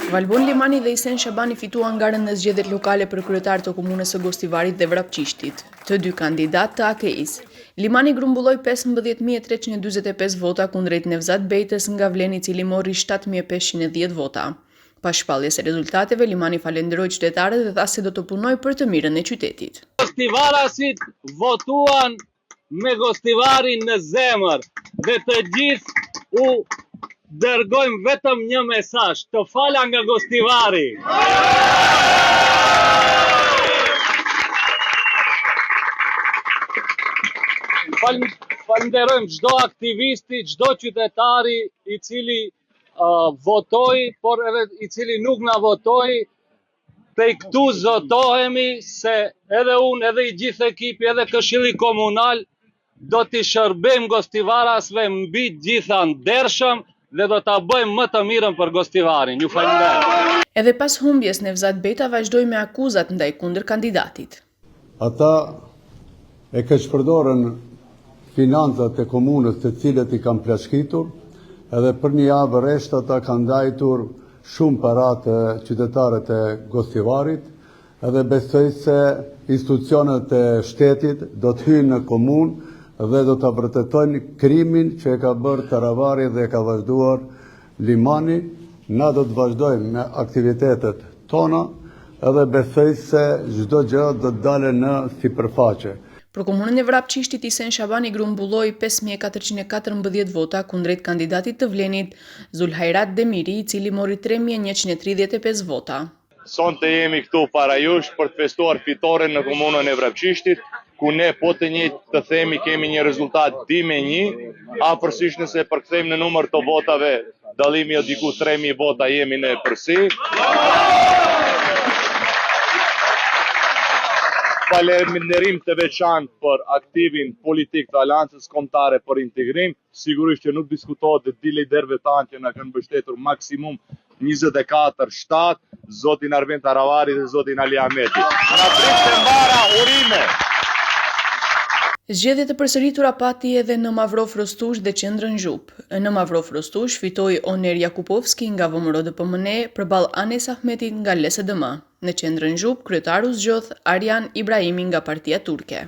Valbon Limani dhe Isen Shabani fituan garën në zgjedhjet lokale për kryetar të komunës së Gostivarit dhe Vrapçishtit, të dy kandidat të AKI-s. Limani grumbulloi 15.345 vota kundrejt Nevzat Bejtës nga Vleni, i cili mori 7.510 vota. Pas shpalljes së rezultateve, Limani falenderoi qytetarët dhe tha se do të punojë për të mirën e qytetit. Gostivarasit votuan me Gostivarin në zemër dhe të gjithë u dërgojmë vetëm një mesazh, të fala nga Gostivari. Falenderojmë çdo aktivisti, çdo qytetari i cili votoi, por edhe i cili nuk na votoi. Te këtu zotohemi se edhe unë, edhe i gjithë ekipi, edhe Këshilli Komunal do t'i shërbejmë Gostivarasve mbi gjitha ndershëm dhe do ta bëjmë më të mirën për Gostivarin. Ju falenderoj. Edhe pas humbjes, Nevzat Bejta vazhdoi me akuzat ndaj kundër kandidatit. Ata e keqpërdorën financat e komunës të cilët i kanë plashkitur, edhe për një javë rresht ata kanë ndajtur shumë para të qytetarët e Gostivarit, edhe besoj se institucionet e shtetit do të hyjnë në komunë dhe do të vërtetojnë krimin që e ka bërë Taravari dhe e ka vazhduar Limani. Na do të vazhdojmë me aktivitetet tona edhe besoj se çdo gjë do të dalë në sipërfaqe. Për komunën e Vrapçishtit, Isen Shabani grumbulloi 5.414 vota kundrejt kandidatit të Vlenit, Zulhajrat Demiri, i cili mori 3.135 vota. Sonte jemi këtu para jush për të festuar fitoren në komunën e Vrapçishtit, ku ne po të njëjtë të themi kemi një rezultat 2-1, afërsisht nëse përkthejmë në numër të votave, dallimi o diku 3.000 vota jemi në përsi. Falenderim të veçantë për aktivin politik të Aleancës Kombëtare për Integrim. Sigurisht që nuk diskutohet dhe liderëve tanë që na kanë mbështetur maksimum 24-7, zotin Arben Taravari dhe zotin Ali Ahmeti. Na prit të mbara urime. Zgjedhjet e përsëritura pati edhe në Mavrov Rostush dhe Qendrën Zhup. Në Mavrov Rostush fitoi Oner Jakupovski nga VMRO-DPMNE përballë Anes Ahmetit nga LSDM. Në Qendrën Zhup, kryetaru zgjodh Arjan Ibrahimi nga Partia Turke.